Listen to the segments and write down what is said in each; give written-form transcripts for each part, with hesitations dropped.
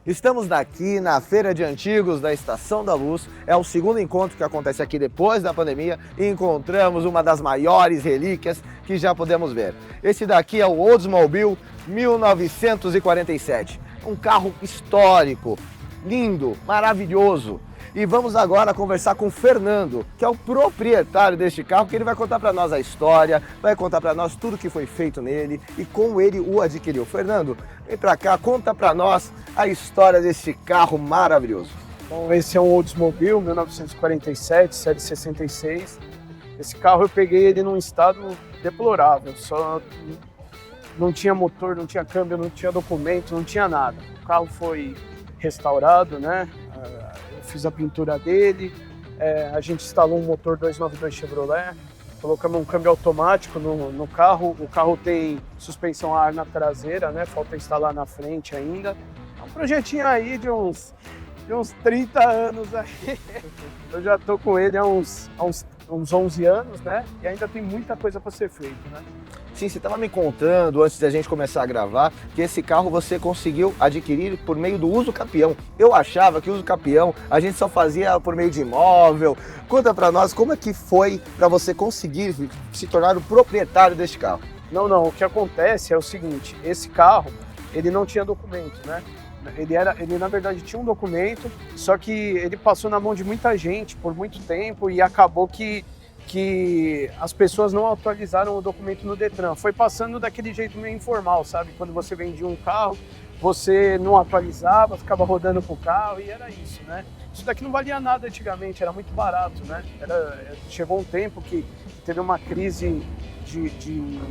Estamos aqui na Feira de Antigos da Estação da Luz. É o segundo encontro que acontece aqui depois da pandemia e encontramos uma das maiores relíquias que já podemos ver. Esse daqui é o Oldsmobile 1947. Um carro histórico, lindo, maravilhoso. E vamos agora conversar com o Fernando, que é o proprietário deste carro, que ele vai contar para nós a história, vai contar para nós tudo que foi feito nele e como ele o adquiriu. Fernando, vem para cá, conta para nós a história deste carro maravilhoso. Bom, esse é um Oldsmobile 1947, série 66. Esse carro eu peguei ele num estado deplorável, só não tinha motor, não tinha câmbio, não tinha documento, não tinha nada. O carro foi restaurado, né? Eu fiz a pintura dele, a gente instalou um motor 292 Chevrolet, colocamos um câmbio automático no carro. O carro tem suspensão a ar na traseira, né? Falta instalar na frente ainda. É um projetinho aí de uns 30 anos aí. Eu já tô com ele há uns 11 anos, né? E ainda tem muita coisa para ser feita, né? Sim, você estava me contando antes da gente começar a gravar que esse carro você conseguiu adquirir por meio do uso capião. Eu achava que o uso capião a gente só fazia por meio de imóvel. Conta para nós como é que foi para você conseguir se tornar o proprietário deste carro. Não, o que acontece é o seguinte, esse carro, ele não tinha documento, né? Ele na verdade tinha um documento, só que ele passou na mão de muita gente por muito tempo e acabou que as pessoas não atualizaram o documento no Detran. Foi passando daquele jeito meio informal, sabe? Quando você vendia um carro, você não atualizava, ficava rodando com o carro e era isso, né? Isso daqui não valia nada antigamente, era muito barato, né? Chegou um tempo que teve uma crise de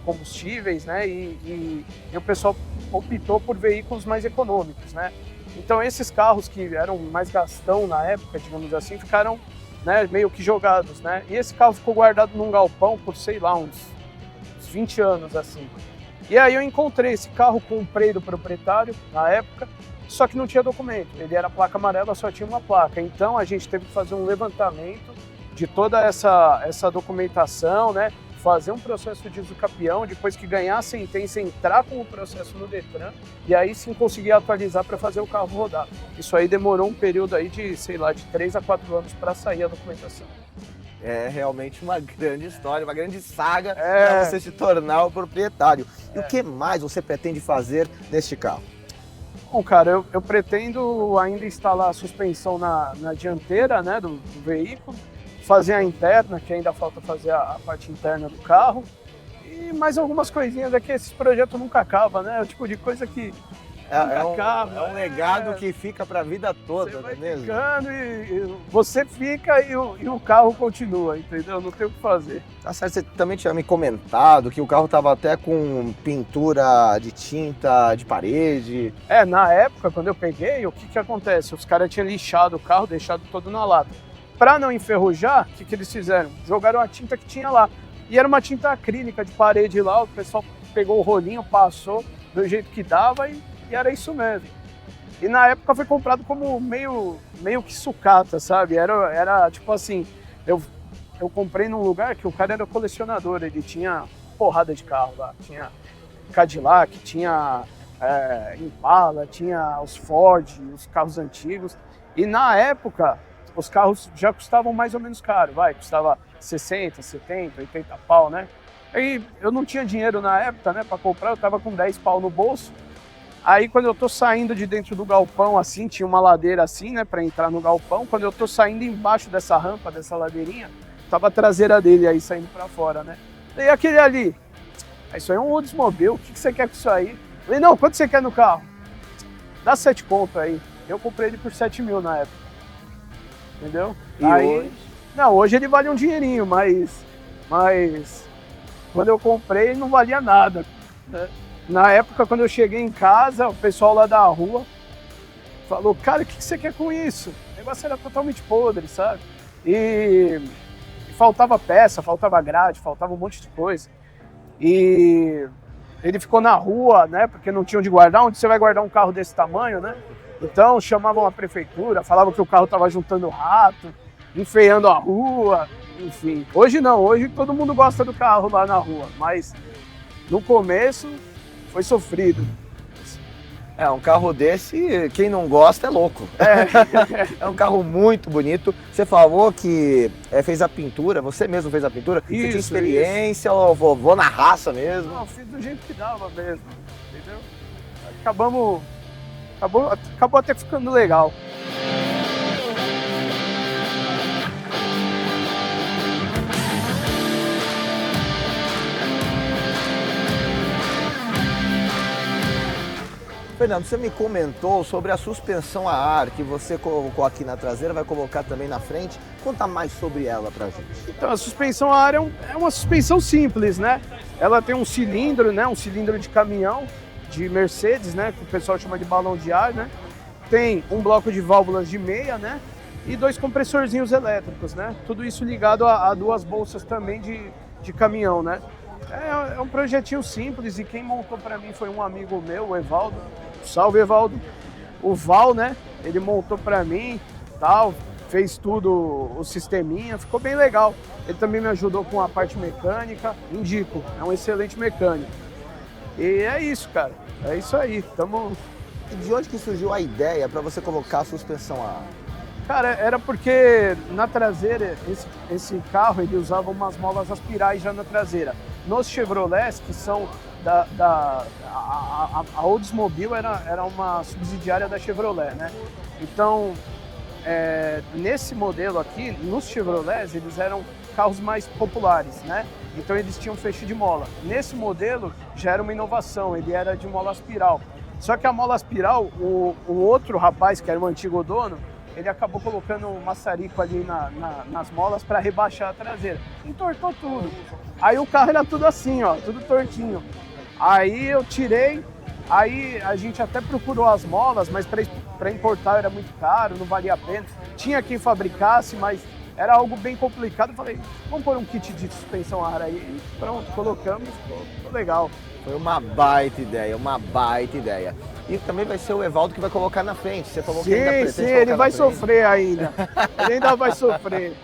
combustíveis, né? E o pessoal optou por veículos mais econômicos, né? Então esses carros que eram mais gastão na época, digamos assim, ficaram, né, meio que jogados, né? E esse carro ficou guardado num galpão por, sei lá, uns 20 anos, assim. E aí eu encontrei esse carro, comprei do proprietário na época, só que não tinha documento. Ele era placa amarela, só tinha uma placa. Então a gente teve que fazer um levantamento de toda essa documentação, né? Fazer um processo de uso capião, depois que ganhar a sentença, entrar com o processo no Detran e aí sim conseguir atualizar para fazer o carro rodar. Isso aí demorou um período aí de, sei lá, de 3 a 4 anos para sair a documentação. É realmente uma grande história, uma grande saga para você se tornar o proprietário. E o que mais você pretende fazer neste carro? Bom, cara, eu pretendo ainda instalar a suspensão na dianteira, né, do veículo, fazer a interna, que ainda falta fazer a parte interna do carro, e mais algumas coisinhas aqui. Esse projeto nunca acaba, né? É o tipo de coisa que nunca acaba. É um legado que fica para a vida toda, você não é vai mesmo? ficando e você fica e o carro continua, entendeu? Não tem o que fazer. Tá certo, você também tinha me comentado que o carro estava até com pintura de tinta de parede. Na época, quando eu peguei, o que acontece? Os caras tinham lixado o carro, deixado todo na lata. Para não enferrujar, o que eles fizeram? Jogaram a tinta que tinha lá. E era uma tinta acrílica de parede lá, o pessoal pegou o rolinho, passou do jeito que dava e era isso mesmo. E na época foi comprado como meio que sucata, sabe? Era tipo assim, eu comprei num lugar que o cara era colecionador, ele tinha porrada de carro lá. Tinha Cadillac, tinha Impala, tinha os Ford, os carros antigos. E na época os carros já custavam mais ou menos caro, custava 60, 70, 80 pau, né? Aí eu não tinha dinheiro na época, né, para comprar, eu tava com 10 pau no bolso. Aí quando eu tô saindo de dentro do galpão, assim, tinha uma ladeira assim, né, para entrar no galpão. Quando eu tô saindo embaixo dessa rampa, dessa ladeirinha, tava a traseira dele aí saindo para fora, né? E aquele ali? Isso aí é um Oldsmobile, o que você quer com isso aí? Eu falei, não, quanto você quer no carro? Dá 7 conto aí. Eu comprei ele por 7 mil na época. Entendeu? E aí, hoje? Não, hoje ele vale um dinheirinho, mas quando eu comprei ele não valia nada. Na época, quando eu cheguei em casa, o pessoal lá da rua falou, cara, o que você quer com isso? O negócio era totalmente podre, sabe? E faltava peça, faltava grade, faltava um monte de coisa. E ele ficou na rua, né, porque não tinha onde guardar. Onde você vai guardar um carro desse tamanho, né? Então chamavam a prefeitura, falavam que o carro estava juntando rato, enfeiando a rua, enfim. Hoje não, hoje todo mundo gosta do carro lá na rua, mas no começo foi sofrido. É, um carro desse, quem não gosta é louco. É um carro muito bonito. Você falou que fez a pintura, você mesmo fez a pintura? Você tinha experiência ou vou na raça mesmo? Não, fiz do jeito que dava mesmo, entendeu? Acabou até ficando legal. Fernando, você me comentou sobre a suspensão a ar que você colocou aqui na traseira, vai colocar também na frente. Conta mais sobre ela pra gente. Então, a suspensão a ar é uma suspensão simples, né? Ela tem um cilindro, né? Um cilindro de caminhão, de Mercedes, né? Que o pessoal chama de balão de ar, né? Tem um bloco de válvulas de meia, né? E 2 compressorzinhos elétricos, né? Tudo isso ligado a 2 bolsas também de caminhão, né? É um projetinho simples e quem montou para mim foi um amigo meu, o Evaldo. Salve, Evaldo. O Val, né? Ele montou para mim, tal, fez tudo, o sisteminha, ficou bem legal. Ele também me ajudou com a parte mecânica, indico, é um excelente mecânico. E é isso, cara. É isso aí. E de onde que surgiu a ideia para você colocar a suspensão a ar? Cara, era porque na traseira, esse carro, ele usava umas molas aspirais já na traseira. Nos Chevrolets, que são a Oldsmobile era uma subsidiária da Chevrolet, né? Então, nesse modelo aqui, nos Chevrolets, eles eram carros mais populares, né? Então eles tinham fecho de mola. Nesse modelo já era uma inovação, ele era de mola aspiral. Só que a mola aspiral, o outro rapaz, que era o antigo dono, ele acabou colocando um maçarico ali nas molas para rebaixar a traseira. Entortou tudo. Aí o carro era tudo assim, ó, tudo tortinho. Aí eu tirei, aí a gente até procurou as molas, mas para importar era muito caro, não valia a pena. Tinha quem fabricasse, mas era algo bem complicado. Eu falei, vamos pôr um kit de suspensão a ar aí. E pronto, colocamos, ficou legal. Foi uma baita ideia, uma baita ideia. E também vai ser o Evaldo que vai colocar na frente. Você falou que ainda pretende Sim, ele vai na frente. sofrer ainda. Ele ainda vai sofrer.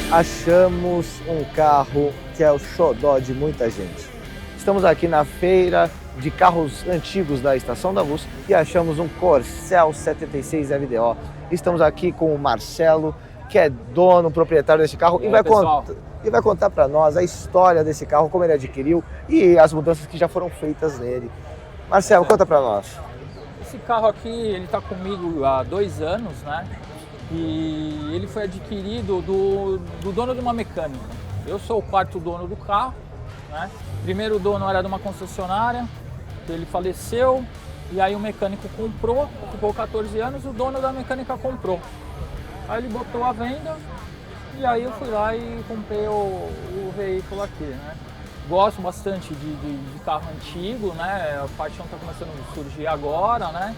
Achamos um carro que é o xodó de muita gente. Estamos aqui na feira de carros antigos da Estação da Luz e achamos um Corcel 76 LDO. Estamos aqui com o Marcelo, que é dono, proprietário desse carro e vai contar para nós a história desse carro, como ele adquiriu e as mudanças que já foram feitas nele. Marcelo, conta para nós. Esse carro aqui, ele está comigo há 2 anos, né? E ele foi adquirido do dono de uma mecânica. Eu sou o 4º dono do carro, né? O primeiro dono era de uma concessionária, ele faleceu, e aí o mecânico comprou, ocupou 14 anos, o dono da mecânica comprou. Aí ele botou à venda, e aí eu fui lá e comprei o veículo aqui, né? Gosto bastante de carro antigo, né? A paixão está começando a surgir agora, né?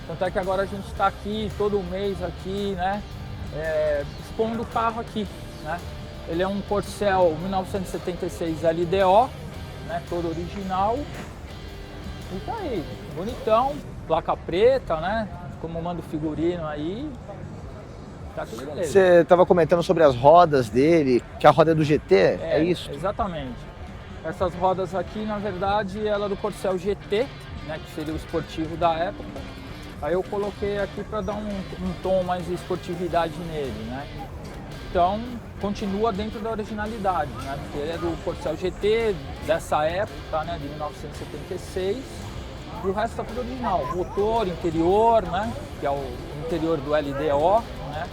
Tanto é que agora a gente está aqui, todo mês aqui, né, expondo o carro aqui, né. Ele é um Corcel 1976 LDO, né, todo original. E tá aí, bonitão, placa preta, né, como manda o figurino aí, tá tudo beleza. Você estava comentando sobre as rodas dele, que a roda é do GT, é isso? Exatamente. Essas rodas aqui, na verdade, ela é do Corcel GT, né, que seria o esportivo da época. Aí eu coloquei aqui para dar um tom mais de esportividade nele, né? Então, continua dentro da originalidade, né? Porque ele é do Corcel GT dessa época, né? De 1976. E o resto está tudo original. Motor, interior, né? Que é o interior do LDO, né?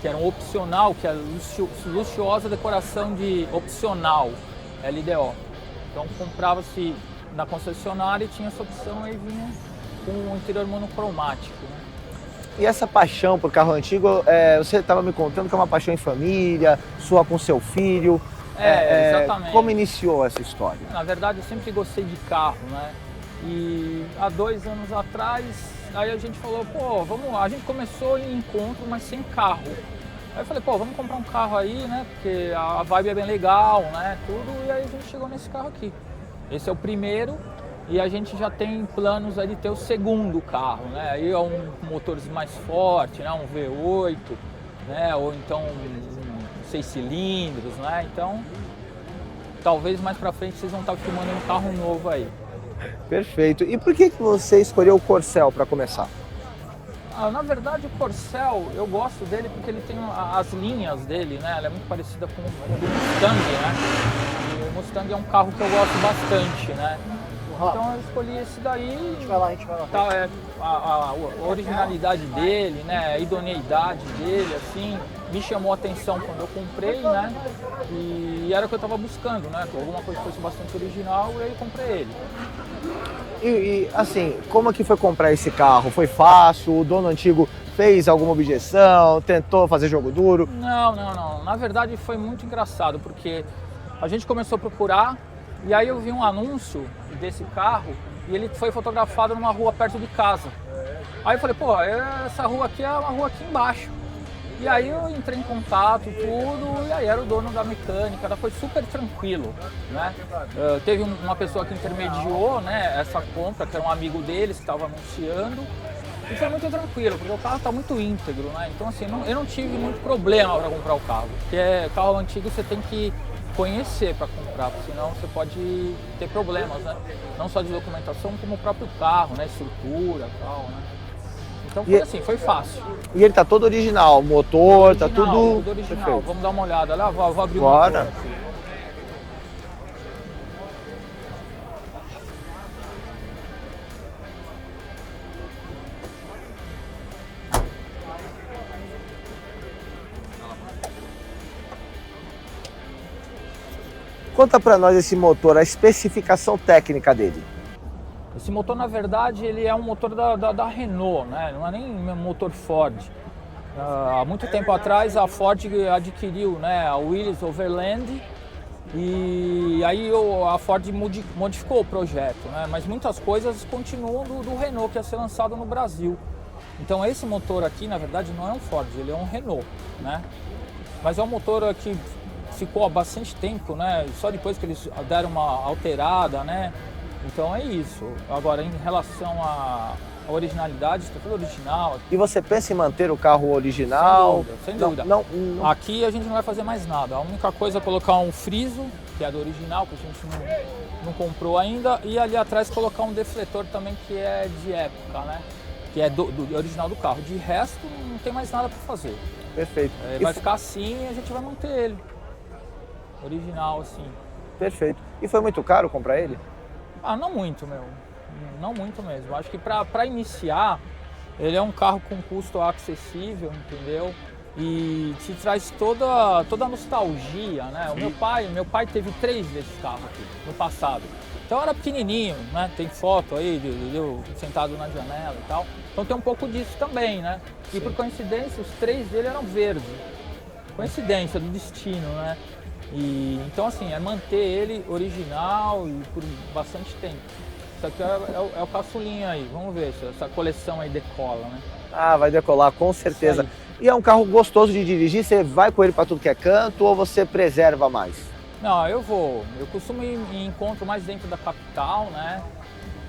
Que era um opcional, que é luxuosa decoração de opcional LDO. Então, comprava-se na concessionária e tinha essa opção e vinha com um interior monocromático, né? E essa paixão por carro antigo, você estava me contando que é uma paixão em família, sua com seu filho. Exatamente. Como iniciou essa história? Na verdade, eu sempre gostei de carro, né? E há 2 anos atrás, aí a gente falou, pô, a gente começou em encontro, mas sem carro. Aí eu falei, pô, vamos comprar um carro aí, né? Porque a vibe é bem legal, né? Tudo, e aí a gente chegou nesse carro aqui. Esse é o primeiro e a gente já tem planos aí de ter o segundo carro, né? Aí é um motor mais forte, né? Um V8, né? Ou então um 6 cilindros, né? Então, talvez mais pra frente vocês vão estar filmando um carro novo aí. Perfeito. E por que você escolheu o Corcel para começar? Na verdade, o Corcel, eu gosto dele porque ele tem as linhas dele, né? Ela é muito parecida com o do Mustang, né? E o Mustang é um carro que eu gosto bastante, né? Então eu escolhi esse daí. A gente vai lá. Tá, a originalidade dele, né? A idoneidade dele, assim, me chamou a atenção quando eu comprei, né? E era o que eu estava buscando, né? Alguma coisa que fosse bastante original, e aí eu comprei ele. E assim, como é que foi comprar esse carro? Foi fácil? O dono antigo fez alguma objeção? Tentou fazer jogo duro? Não. Na verdade foi muito engraçado, porque a gente começou a procurar e aí eu vi um anúncio desse carro e ele foi fotografado numa rua perto de casa. Aí eu falei, pô, essa rua aqui é uma rua aqui embaixo. E aí eu entrei em contato, tudo, e aí era o dono da mecânica, ela foi super tranquilo, né? Teve uma pessoa que intermediou, né, essa compra, que era um amigo deles que estava anunciando, e foi muito tranquilo, porque o carro está muito íntegro, né? Então assim, eu não tive muito problema para comprar o carro, porque carro antigo você tem que conhecer para comprar, porque senão você pode ter problemas, né? Não só de documentação, como o próprio carro, né? Estrutura e tal, né? Então foi assim, foi fácil. E ele tá todo original, motor, tá tudo original. perfeito. Vamos dar uma olhada lá, vou abrir o Bora. motor aqui. Conta pra nós esse motor, a especificação técnica dele. Esse motor, na verdade, ele é um motor da Renault, né? Não é nem um motor Ford. Há muito tempo atrás, a Ford adquiriu, né, a Willys Overland e aí a Ford modificou o projeto, né? Mas muitas coisas continuam do Renault, que ia ser lançado no Brasil. Então esse motor aqui, na verdade, não é um Ford, ele é um Renault, né? Mas é um motor que ficou há bastante tempo, né? Só depois que eles deram uma alterada, né? Então é isso. Agora, em relação à originalidade, está tudo original. E você pensa em manter o carro original? Sem dúvida. Não. Aqui a gente não vai fazer mais nada. A única coisa é colocar um friso, que é do original, que a gente não comprou ainda, e ali atrás colocar um defletor também, que é de época, né? Que é do original do carro. De resto, não tem mais nada para fazer. Perfeito. Vai ficar assim e a gente vai manter ele. Original, assim. Perfeito. E foi muito caro comprar ele? Não muito, meu. Não muito mesmo. Acho que para iniciar, ele é um carro com custo acessível, entendeu? E te traz toda a nostalgia, né? O meu pai teve 3 desses carros aqui, no passado. Então era pequenininho, né? Tem foto aí, eu sentado na janela e tal. Então tem um pouco disso também, né? E por coincidência, os 3 dele eram verdes. Coincidência do destino, né? E, então assim, é manter ele original e por bastante tempo. Isso aqui é o caçulinha aí, vamos ver se essa coleção aí decola, né? Vai decolar, com certeza. E é um carro gostoso de dirigir, você vai com ele para tudo que é canto ou você preserva mais? Não, eu costumo ir em encontro mais dentro da capital, né?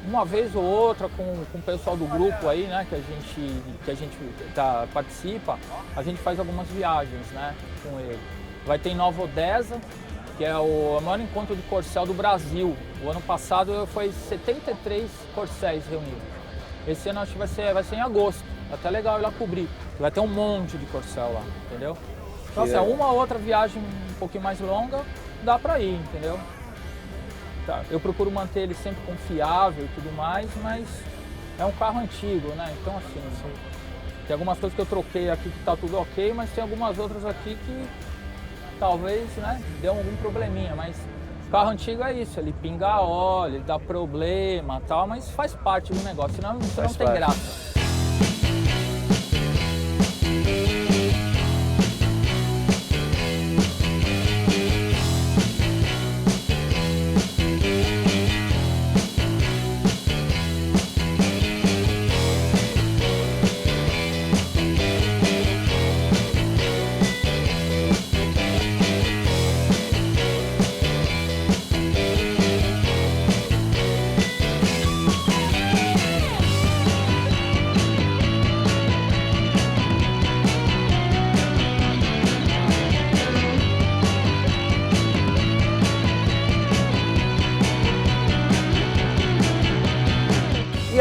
Uma vez ou outra com o pessoal do grupo aí, né, que a gente participa, a gente faz algumas viagens, né, com ele. Vai ter em Nova Odessa, que é o maior encontro de Corcel do Brasil. O ano passado foi 73 Corcéis reunidos. Esse ano acho que vai ser em agosto. Até legal ir lá cobrir. Vai ter um monte de Corcel lá, entendeu? Então, assim, uma outra viagem um pouquinho mais longa, dá pra ir, entendeu? Tá. Eu procuro manter ele sempre confiável e tudo mais, mas é um carro antigo, né? Então, assim, tem algumas coisas que eu troquei aqui que tá tudo ok, mas tem algumas outras aqui que talvez, né, deu algum probleminha, mas carro antigo é isso, ele pinga óleo, ele dá problema e tal, mas faz parte do negócio, senão não tem graça.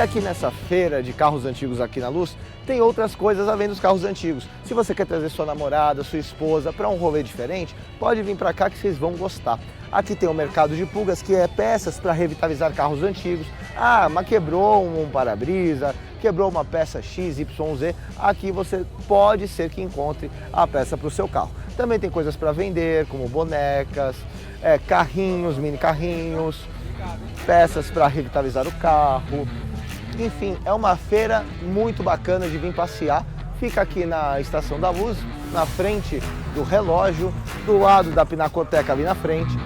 aqui nessa feira de carros antigos aqui na Luz, tem outras coisas além dos carros antigos. Se você quer trazer sua namorada, sua esposa para um rolê diferente, pode vir para cá que vocês vão gostar. Aqui tem o mercado de pulgas, que é peças para revitalizar carros antigos. Ah, mas quebrou um para-brisa, quebrou uma peça X, Y, Z. Aqui você pode ser que encontre a peça para o seu carro. Também tem coisas para vender, como bonecas, carrinhos, mini carrinhos, peças para revitalizar o carro. Enfim, é uma feira muito bacana de vir passear. Fica aqui na Estação da Luz, na frente do relógio, do lado da Pinacoteca ali na frente.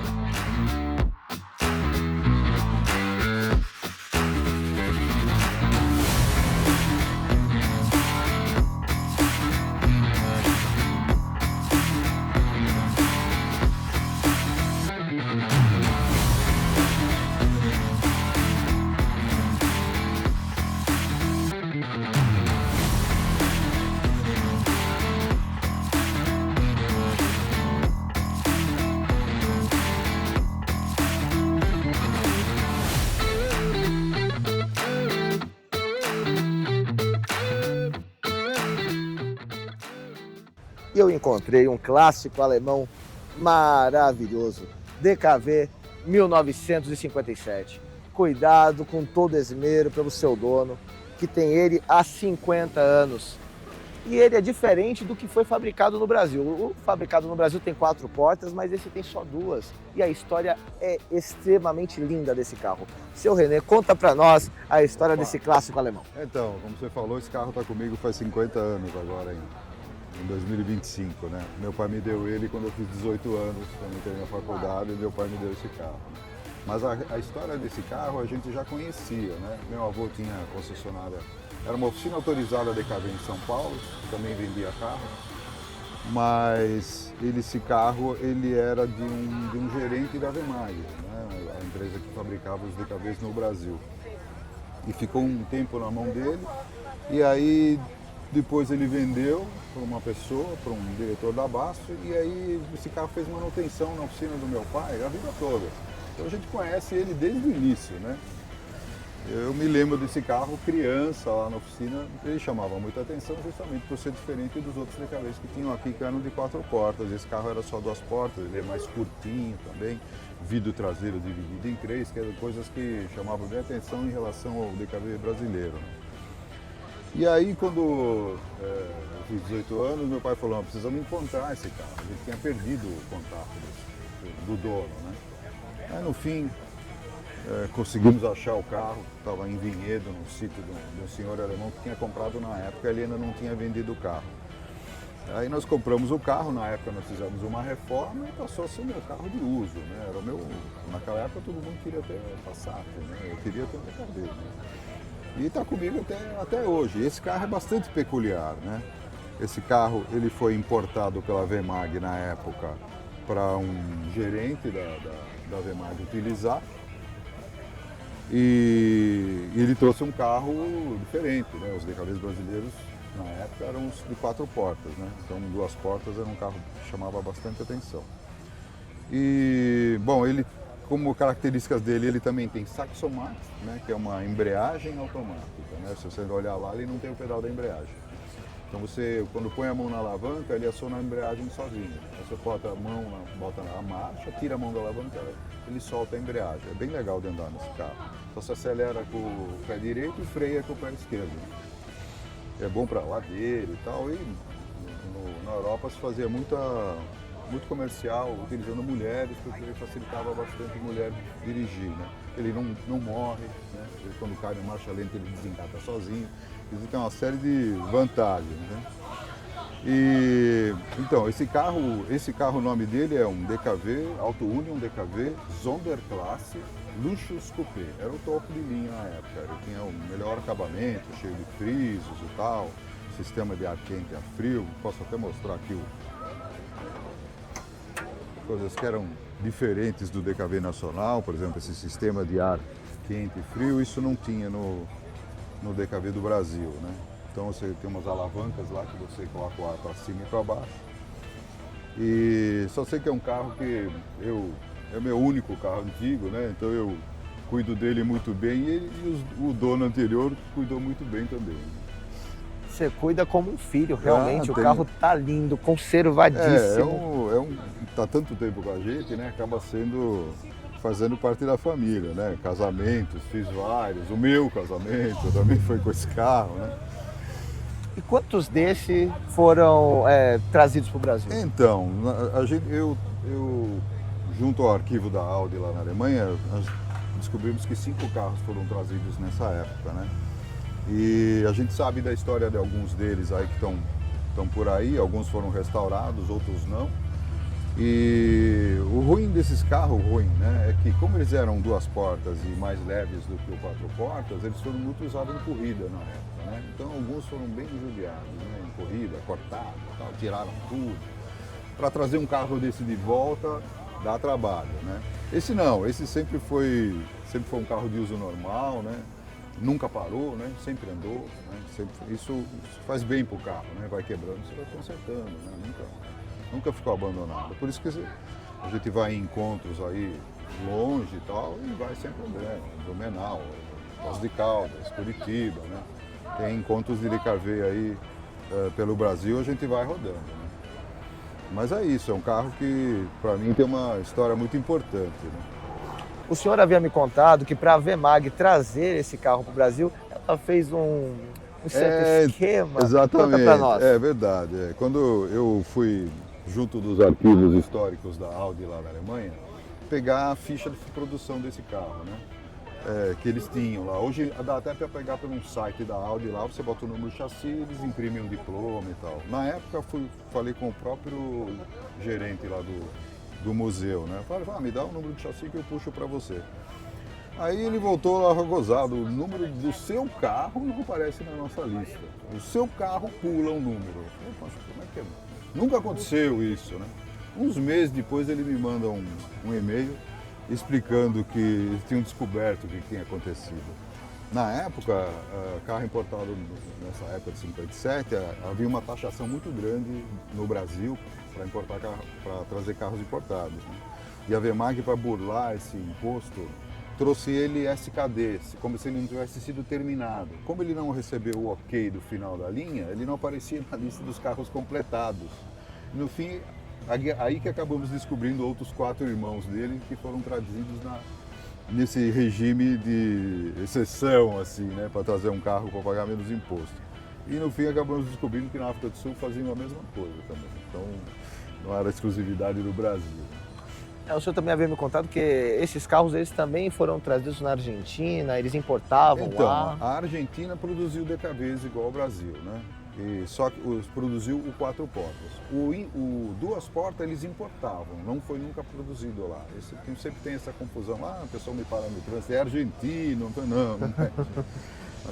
E eu encontrei um clássico alemão maravilhoso, DKW 1957. Cuidado com todo esmero pelo seu dono, que tem ele há 50 anos. E ele é diferente do que foi fabricado no Brasil. O fabricado no Brasil tem 4 portas, mas esse tem só 2. E a história é extremamente linda desse carro. Seu René, conta pra nós a história desse clássico alemão. Então, como você falou, esse carro está comigo faz 50 anos agora em 2025, né? Meu pai me deu ele quando eu fiz 18 anos, quando eu entrei na faculdade, e meu pai me deu esse carro. Mas a história desse carro a gente já conhecia, né? Meu avô tinha concessionária, era uma oficina autorizada DKW em São Paulo, também vendia carro, mas esse carro ele era de um gerente da Vemag, né? A empresa que fabricava os DKWs no Brasil. E ficou um tempo na mão dele, e aí depois ele vendeu para uma pessoa, para um diretor da Basto, e aí esse carro fez manutenção na oficina do meu pai a vida toda. Então a gente conhece ele desde o início, né? Eu me lembro desse carro criança lá na oficina, ele chamava muita atenção justamente por ser diferente dos outros DKWs que tinham aqui, que eram de 4 portas. Esse carro era só 2 portas, ele é mais curtinho também, vidro traseiro dividido em 3, que eram coisas que chamavam bem atenção em relação ao DKW brasileiro, né? E aí, quando eu fiz 18 anos, meu pai falou, precisamos encontrar esse carro. A gente tinha perdido o contato do dono, né? Aí, no fim, conseguimos achar o carro, estava em Vinhedo, no sítio de um senhor alemão que tinha comprado na época, ele ainda não tinha vendido o carro. Aí nós compramos o carro, na época nós fizemos uma reforma e passou a ser meu carro de uso, né? Era o meu, naquela época todo mundo queria ter Passat, né? Eu queria ter um DKW, né? E está comigo até hoje. Esse carro é bastante peculiar, né? Esse carro ele foi importado pela Vemag na época para um gerente da Vemag utilizar. E ele trouxe um carro diferente, né? Os DKWs brasileiros na época eram os de 4 portas, né? Então 2 portas era um carro que chamava bastante atenção. E, bom, ele, como características dele, ele também tem saxomat, né, que é uma embreagem automática, né? Se você olhar lá, ele não tem o pedal da embreagem. Então você, quando põe a mão na alavanca, ele aciona a embreagem sozinho. Você bota a mão, bota a marcha, tira a mão da alavanca, ele solta a embreagem. É bem legal de andar nesse carro. Só se acelera com o pé direito e freia com o pé esquerdo. É bom para ladeira e tal. E na Europa se fazia muito comercial, utilizando mulheres, porque ele facilitava bastante mulher dirigir, né? Ele não morre, né? Ele, quando cai na marcha lenta, ele desencata sozinho. Isso tem uma série de vantagens, né? E então, esse carro, o nome dele é um DKW, Auto Union DKW Sonderklasse Luxus Coupé. Era o topo de linha na época. Ele tinha o melhor acabamento, cheio de frisos e tal, sistema de ar quente e ar frio. Posso até mostrar aqui coisas que eram diferentes do DKW nacional, por exemplo, esse sistema de ar quente e frio, isso não tinha no DKW do Brasil, né? Então você tem umas alavancas lá que você coloca o ar para cima e para baixo. E só sei que é um carro que é meu único carro antigo, né? Então eu cuido dele muito bem o dono anterior cuidou muito bem também. Você cuida como um filho, realmente. O tem- carro tá lindo, conservadíssimo. Tá tanto tempo com a gente, né? Acaba fazendo parte da família, né? Casamentos, fiz vários. O meu casamento também foi com esse carro, né? E quantos desses foram trazidos para o Brasil? Então, eu junto ao arquivo da Audi lá na Alemanha, nós descobrimos que 5 carros foram trazidos nessa época, né? E a gente sabe da história de alguns deles aí que estão por aí, alguns foram restaurados, outros não. E o ruim desses carros, né, é que como eles eram 2 portas e mais leves do que o 4 portas, eles foram muito usados em corrida na época, né? Então alguns foram bem judiados, né, em corrida, cortados, tal, tiraram tudo. Para trazer um carro desse de volta, dá trabalho, né? Esse não, esse sempre foi um carro de uso normal, né? Nunca parou, né? Sempre andou, né? Isso faz bem para o carro, né? Vai quebrando, você vai consertando, né? Nunca ficou abandonado. Por isso que a gente vai em encontros aí longe e tal, e vai sempre andando. Blumenau, Poços de Caldas, Curitiba, né? Tem encontros de DKV aí pelo Brasil, a gente vai rodando, né? Mas é isso, é um carro que para mim tem uma história muito importante, né? O senhor havia me contado que para a Vemag trazer esse carro para o Brasil, ela fez um certo esquema. Exatamente, Conta para nós. é verdade. Quando eu fui junto dos arquivos históricos da Audi lá na Alemanha, pegar a ficha de produção desse carro, né? Que eles tinham lá. Hoje dá até para pegar por um site da Audi lá, você bota o número do chassi, eles imprimem um diploma e tal. Na época falei com o próprio gerente lá do museu, né? Falei, me dá o número de chassi que eu puxo para você. Aí ele voltou lá gozado, o número do seu carro não aparece na nossa lista. O seu carro pula um número. Eu falei, como é que é? Nunca aconteceu isso, né? Uns meses depois ele me manda um e-mail explicando que eles tinham descoberto o que tinha acontecido. Na época, carro importado, nessa época de 57, havia uma taxação muito grande no Brasil para trazer carros importados, né? E a Vemag, para burlar esse imposto, trouxe ele SKD, como se ele não tivesse sido terminado. Como ele não recebeu o ok do final da linha, ele não aparecia na lista dos carros completados. No fim, aí que acabamos descobrindo outros 4 irmãos dele que foram trazidos nesse regime de exceção, assim, né, para trazer um carro para pagar menos imposto. E no fim acabamos descobrindo que na África do Sul faziam a mesma coisa também. Então não era exclusividade do Brasil. O senhor também havia me contado que esses carros eles também foram trazidos na Argentina, eles importavam então, lá. A Argentina produziu DKVs igual ao Brasil, né? Só que produziu o 4 portas. O 2 portas eles importavam, não foi nunca produzido lá. Sempre tem essa confusão, o pessoal me para no trânsito, é argentino, não é.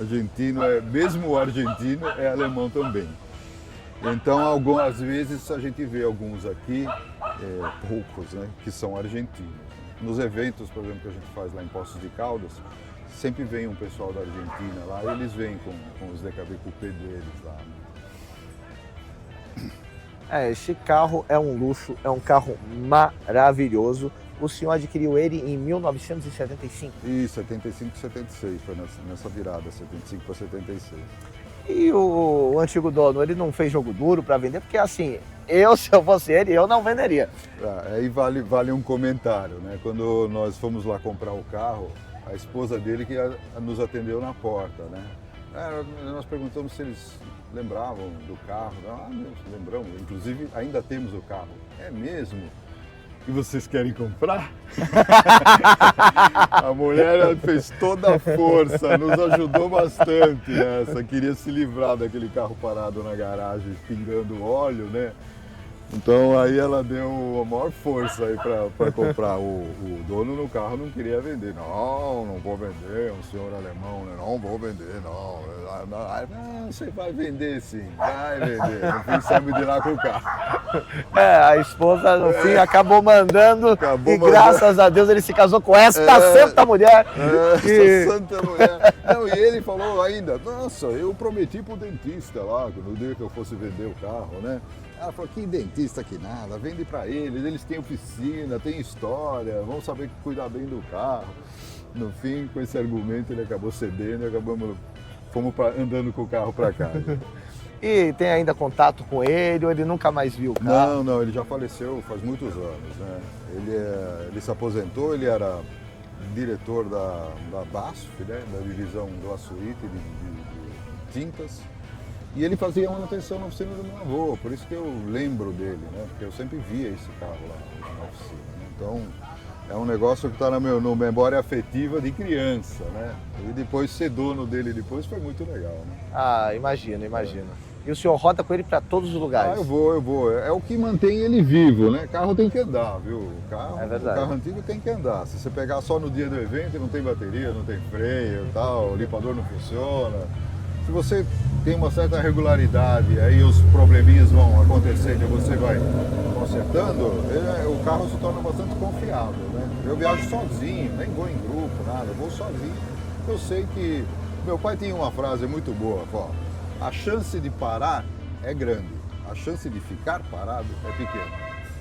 Argentino mesmo o argentino é alemão também. Então, algumas vezes a gente vê alguns aqui, poucos, né, que são argentinos. Nos eventos, por exemplo, que a gente faz lá em Poços de Caldas, sempre vem um pessoal da Argentina lá, eles vêm com os DKV Coupé deles lá, né? Esse carro é um luxo, é um carro maravilhoso. O senhor adquiriu ele em 1975. E 75 e 76, foi nessa virada, 75 para 76. E o antigo dono, ele não fez jogo duro para vender? Porque assim, se eu fosse ele, eu não venderia. Aí vale um comentário, né? Quando nós fomos lá comprar o carro, a esposa dele que nos atendeu na porta, né? Nós perguntamos se eles lembravam do carro. Lembramos, inclusive ainda temos o carro. É mesmo? E vocês querem comprar? A mulher fez toda a força, nos ajudou bastante nessa. Queria se livrar daquele carro parado na garagem, pingando óleo, né? Então aí ela deu a maior força aí para comprar. O dono no carro não queria vender. Não vou vender, um senhor alemão, né? Não vou vender, não. Você vai vender sim, vai vender. No fim sabe de lá com o carro. A esposa no fim acabou mandando graças a Deus ele se casou com esta santa mulher. Santa mulher. Não, e ele falou ainda, nossa, eu prometi pro dentista lá, no dia que eu fosse vender o carro, né? Ela falou, que dentista que nada, vende para eles têm oficina, tem história, vão saber cuidar bem do carro. No fim, com esse argumento, ele acabou cedendo e fomos andando com o carro para casa. E tem ainda contato com ele ou ele nunca mais viu o carro? Não, ele já faleceu faz muitos anos, né? Ele se aposentou, ele era diretor da BASF, né? Da divisão do açoite de tintas. E ele fazia manutenção na oficina do meu avô, por isso que eu lembro dele, né? Porque eu sempre via esse carro lá na oficina, né? Então, é um negócio que está na memória afetiva de criança, né? E depois ser dono dele depois foi muito legal, né? Ah, imagino. E o senhor roda com ele para todos os lugares? Eu vou. É o que mantém ele vivo, né? Carro tem que andar, viu? É verdade. O carro antigo tem que andar. Se você pegar só no dia do evento, não tem bateria, não tem freio, tal, o limpador não funciona. Se você tem uma certa regularidade, aí os probleminhas vão acontecendo e você vai consertando, o carro se torna bastante confiável, né? Eu viajo sozinho, nem vou em grupo, nada, eu vou sozinho. Eu sei que... Meu pai tinha uma frase muito boa, ó, a chance de parar é grande, a chance de ficar parado é pequena.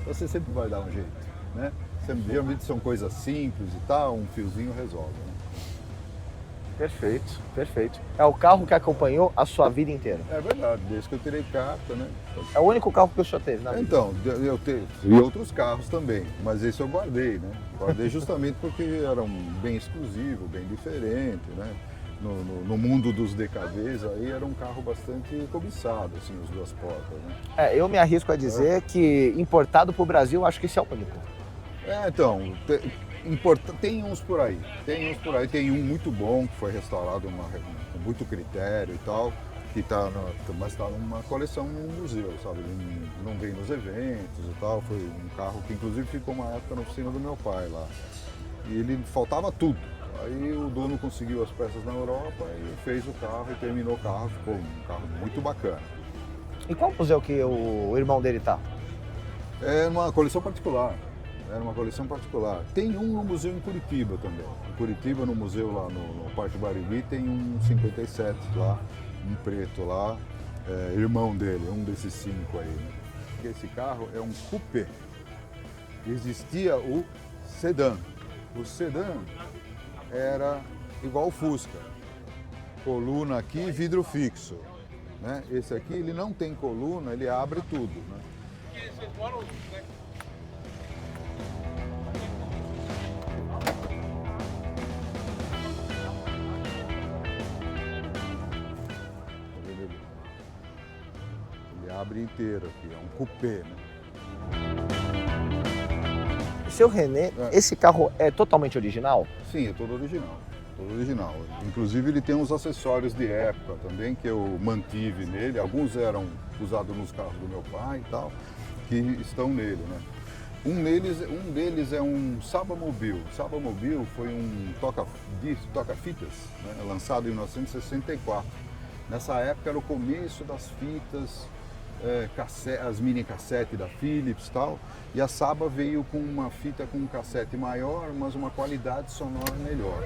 Você sempre vai dar um jeito, né? Geralmente são coisas simples e tal, um fiozinho resolve, né? Perfeito. É o carro que acompanhou a sua vida inteira? É verdade, desde que eu tirei carta, né? É o único carro que o senhor teve na vida? Então, eu tive outros carros também, mas esse eu guardei, né? Guardei justamente porque era bem exclusivo, bem diferente, né? No mundo dos DKVs aí era um carro bastante cobiçado, assim, os duas portas, né? Eu me arrisco a dizer que importado para o Brasil, acho que esse é o único. Então, tem uns por aí, tem um muito bom que foi restaurado com muito critério e tal, mas está numa coleção no museu, sabe? Ele não vem nos eventos e tal, foi um carro que inclusive ficou uma época na oficina do meu pai lá. E ele faltava tudo. Aí o dono conseguiu as peças na Europa e fez o carro e terminou o carro, ficou um carro muito bacana. E qual museu que o irmão dele tá? É uma coleção particular. Era uma coleção particular. Tem um no museu em Curitiba também. Em Curitiba, no museu lá no Parque Barigui, tem um 57 lá, um preto lá, irmão dele, um desses 5 aí. Né? Esse carro é um coupé. Existia o sedã. O sedã era igual o Fusca. Coluna aqui, vidro fixo. Né? Esse aqui, ele não tem coluna, ele abre tudo. Né? Abre inteiro aqui, é um coupé, né? Seu René, esse carro é totalmente original? Sim, é todo original. Inclusive ele tem uns acessórios de época também que eu mantive nele, alguns eram usados nos carros do meu pai e tal, que estão nele, né? Um deles é um Sabamobil. Sabamobil foi um toca-fitas, né? Lançado em 1964. Nessa época era o começo das fitas, as mini cassete da Philips e tal, e a Saba veio com uma fita com um cassete maior, mas uma qualidade sonora melhor.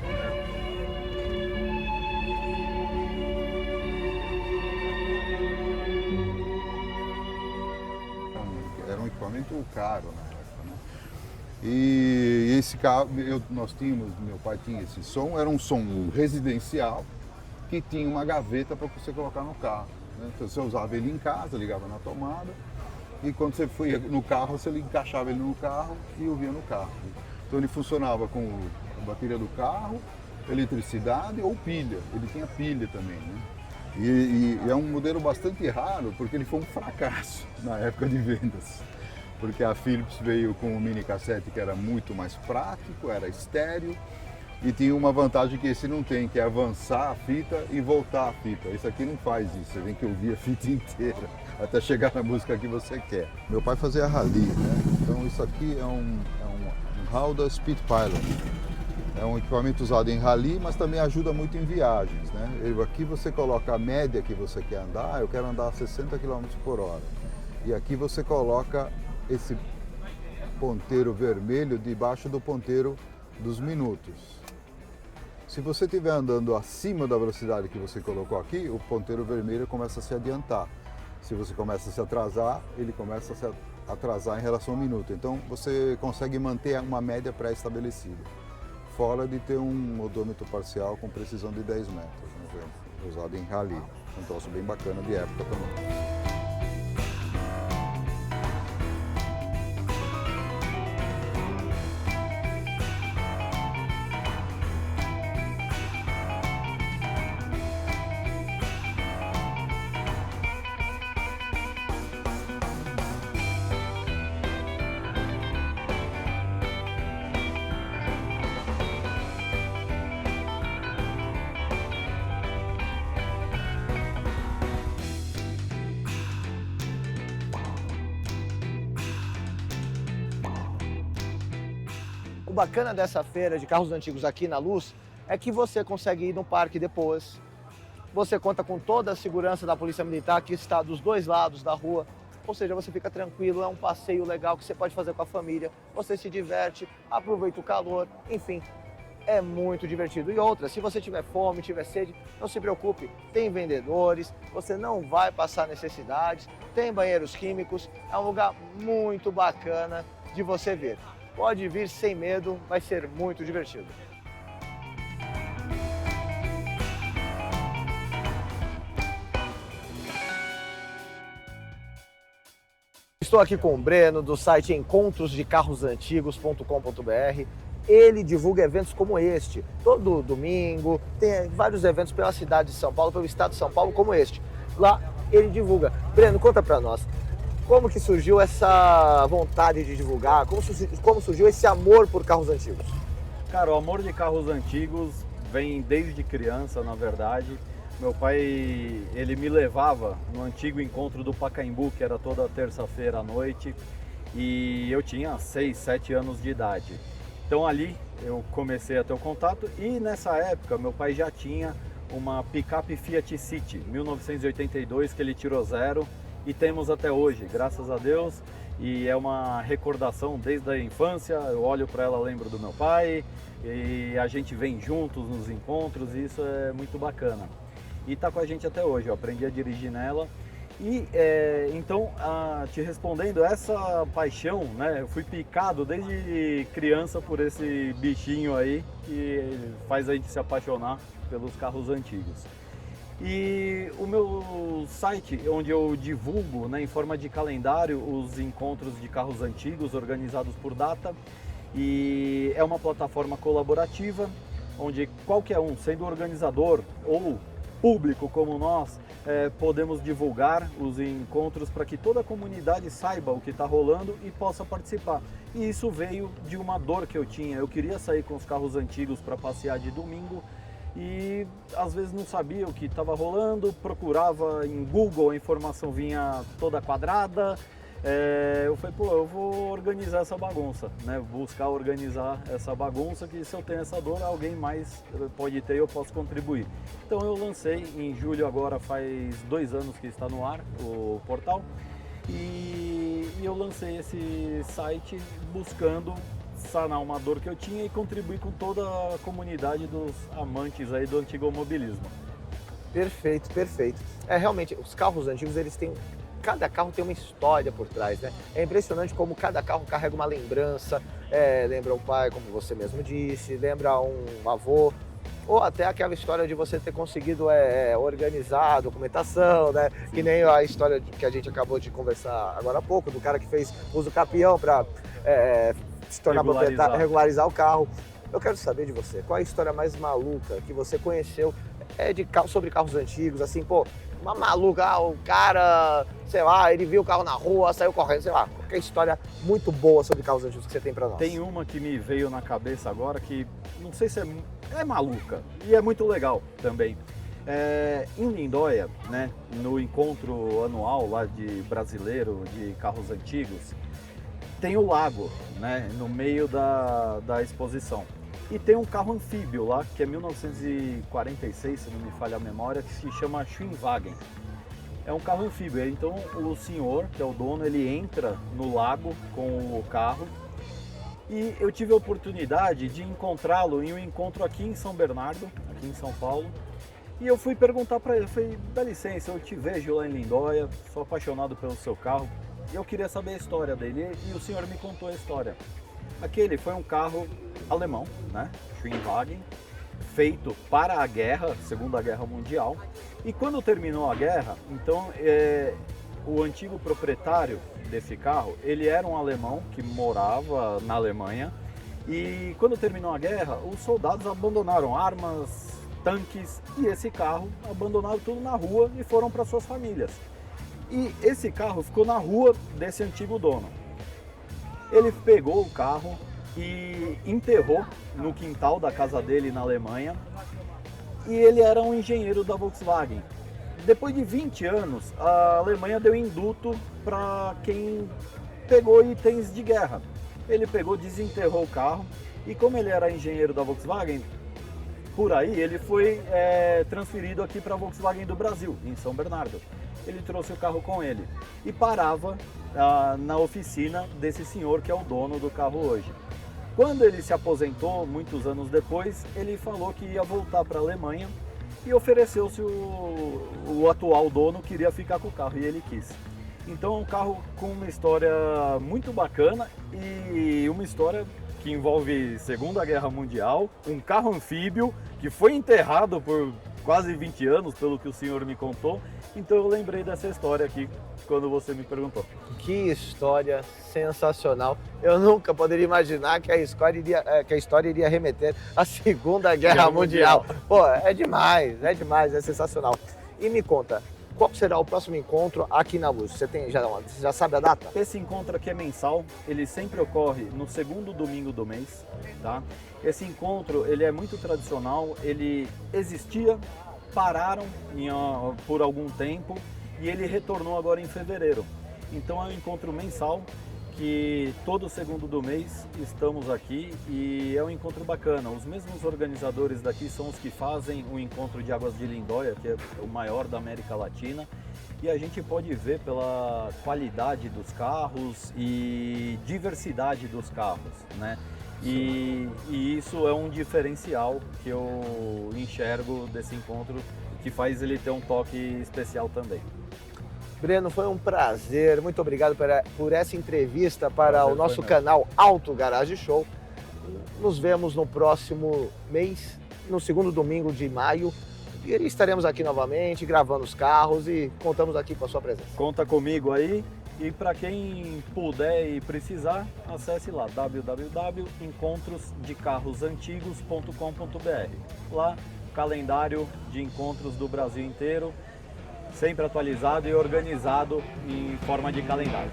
Era um equipamento caro na época, né? E esse carro, meu pai tinha esse som, era um som residencial que tinha uma gaveta para você colocar no carro. Então você usava ele em casa, ligava na tomada e quando você foi no carro, você encaixava ele no carro e ouvia no carro. Então ele funcionava com a bateria do carro, eletricidade ou pilha. Ele tinha pilha também, né? E é um modelo bastante raro porque ele foi um fracasso na época de vendas. Porque a Philips veio com um mini cassete que era muito mais prático, era estéreo. E tinha uma vantagem que esse não tem, que é avançar a fita e voltar a fita. Isso aqui não faz isso, você tem que ouvir a fita inteira até chegar na música que você quer. Meu pai fazia rally, né? Então isso aqui é um Honda Speed Pilot. É um equipamento usado em rally, mas também ajuda muito em viagens, né? Aqui você coloca a média que você quer andar, eu quero andar a 60 km por hora. E aqui você coloca esse ponteiro vermelho debaixo do ponteiro dos minutos. Se você estiver andando acima da velocidade que você colocou aqui, o ponteiro vermelho começa a se adiantar. Se você começa a se atrasar, ele começa a se atrasar em relação ao minuto. Então você consegue manter uma média pré-estabelecida. fora de ter um odômetro parcial com precisão de 10 metros, né, usado em rally. Um troço bem bacana de época também. O bacana dessa feira de carros antigos aqui na Luz é que você consegue ir no parque depois. Você conta com toda a segurança da Polícia Militar que está dos dois lados da rua. Ou seja, você fica tranquilo, é um passeio legal que você pode fazer com a família. Você se diverte, aproveita o calor, enfim, é muito divertido. E outra, se você tiver fome, tiver sede, não se preocupe, tem vendedores, você não vai passar necessidades, tem banheiros químicos, é um lugar muito bacana de você ver. Pode vir sem medo, vai ser muito divertido. Estou aqui com o Breno, do site encontrosdecarrosantigos.com.br. Ele divulga eventos como este. Todo domingo tem vários eventos pela cidade de São Paulo, pelo estado de São Paulo, como este. Lá ele divulga. Breno, conta pra nós. Como que surgiu essa vontade de divulgar? Como surgiu esse amor por carros antigos? Cara, o amor de carros antigos vem desde criança, na verdade. Meu pai, ele me levava no antigo encontro do Pacaembu, que era toda terça-feira à noite, e eu tinha 6, 7 anos de idade. Então ali eu comecei a ter o contato e nessa época meu pai já tinha uma picape Fiat City, 1982, que ele tirou zero. E temos até hoje, graças a Deus, e é uma recordação desde a infância. Eu olho para ela, lembro do meu pai, e a gente vem juntos nos encontros, e isso é muito bacana. E está com a gente até hoje, eu aprendi a dirigir nela. E então, te respondendo, essa paixão, né, eu fui picado desde criança por esse bichinho aí, que faz a gente se apaixonar pelos carros antigos. E o meu site, onde eu divulgo, né, em forma de calendário os encontros de carros antigos organizados por data, e é uma plataforma colaborativa onde qualquer um, sendo organizador ou público como nós, podemos divulgar os encontros para que toda a comunidade saiba o que está rolando e possa participar. E isso veio de uma dor que eu tinha. Eu queria sair com os carros antigos para passear de domingo, e às vezes não sabia o que estava rolando, procurava em Google, a informação vinha toda quadrada. Eu falei, pô, eu vou organizar essa bagunça, né? Buscar organizar essa bagunça, que se eu tenho essa dor, alguém mais pode ter e eu posso contribuir. Então eu lancei em julho, agora faz 2 anos que está no ar o portal, e eu lancei esse site buscando sanar uma dor que eu tinha e contribuir com toda a comunidade dos amantes aí do antigo automobilismo. Perfeito, perfeito. Realmente, os carros antigos, cada carro tem uma história por trás, né? É impressionante como cada carro carrega uma lembrança, lembra um pai, como você mesmo disse, lembra um avô, ou até aquela história de você ter conseguido organizar a documentação, né? Que nem a história que a gente acabou de conversar agora há pouco, do cara que fez uso capião para se tornar proprietário, regularizar o carro. Eu quero saber de você, qual é a história mais maluca que você conheceu sobre carros antigos, assim, pô, uma maluca, o cara, sei lá, ele viu o carro na rua, saiu correndo, sei lá, qualquer história muito boa sobre carros antigos que você tem pra nós. Tem uma que me veio na cabeça agora que, não sei se é maluca, e é muito legal também. Em Lindóia, né, no encontro anual lá de brasileiro de carros antigos, tem o lago, né, no meio da exposição. E tem um carro anfíbio lá, que é 1946, se não me falha a memória, que se chama Schwinwagen. É um carro anfíbio, então o senhor, que é o dono, ele entra no lago com o carro. E eu tive a oportunidade de encontrá-lo em um encontro aqui em São Bernardo, aqui em São Paulo. E eu fui perguntar para ele, eu falei, dá licença, eu te vejo lá em Lindóia, sou apaixonado pelo seu carro. E eu queria saber a história dele, e o senhor me contou a história. Aquele foi um carro alemão, né? Schwingwagen, feito para a guerra, Segunda Guerra Mundial. E quando terminou a guerra, então o antigo proprietário desse carro, ele era um alemão que morava na Alemanha. E quando terminou a guerra, os soldados abandonaram armas, tanques e esse carro, abandonaram tudo na rua e foram para suas famílias. E esse carro ficou na rua desse antigo dono. Ele pegou o carro e enterrou no quintal da casa dele na Alemanha. E ele era um engenheiro da Volkswagen. Depois de 20 anos, a Alemanha deu indulto para quem pegou itens de guerra. Ele pegou, desenterrou o carro e como ele era engenheiro da Volkswagen, por aí ele foi transferido aqui para a Volkswagen do Brasil, em São Bernardo. Ele trouxe o carro com ele e parava na oficina desse senhor que é o dono do carro hoje. Quando ele se aposentou, muitos anos depois, ele falou que ia voltar para a Alemanha e ofereceu-se o atual dono queria ficar com o carro e ele quis. Então é um carro com uma história muito bacana e uma história que envolve Segunda Guerra Mundial, um carro anfíbio que foi enterrado por quase 20 anos, pelo que o senhor me contou. Então eu lembrei dessa história aqui quando você me perguntou. Que história sensacional. Eu nunca poderia imaginar que a história iria remeter à Segunda Guerra Mundial. Pô, é demais, é sensacional. E me conta, qual será o próximo encontro aqui na Luz? Você já sabe a data? Esse encontro aqui é mensal, ele sempre ocorre no segundo domingo do mês, tá? Esse encontro, ele é muito tradicional, ele existia, pararam por algum tempo e ele retornou agora em fevereiro. Então é um encontro mensal que todo segundo do mês estamos aqui e é um encontro bacana. Os mesmos organizadores daqui são os que fazem o encontro de Águas de Lindóia, que é o maior da América Latina. E a gente pode ver pela qualidade dos carros e diversidade dos carros, né? E isso é um diferencial que eu enxergo desse encontro, que faz ele ter um toque especial também. Breno, foi um prazer. Muito obrigado por essa entrevista para o nosso canal Auto Garage Show. Nos vemos no próximo mês, no segundo domingo de maio. E estaremos aqui novamente gravando os carros e contamos aqui com a sua presença. Conta comigo aí. E para quem puder e precisar, acesse lá www.encontrosdecarrosantigos.com.br. Lá, calendário de encontros do Brasil inteiro, sempre atualizado e organizado em forma de calendário.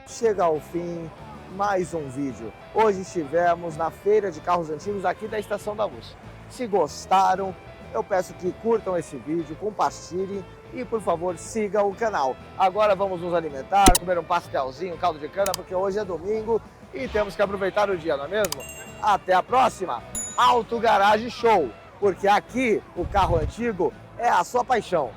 Chega ao fim mais um vídeo. Hoje estivemos na Feira de Carros Antigos aqui da Estação da Luz. Se gostaram, eu peço que curtam esse vídeo, compartilhem e, por favor, sigam o canal. Agora vamos nos alimentar, comer um pastelzinho, um caldo de cana, porque hoje é domingo e temos que aproveitar o dia, não é mesmo? Até a próxima! Auto Garage Show, porque aqui o carro antigo é a sua paixão.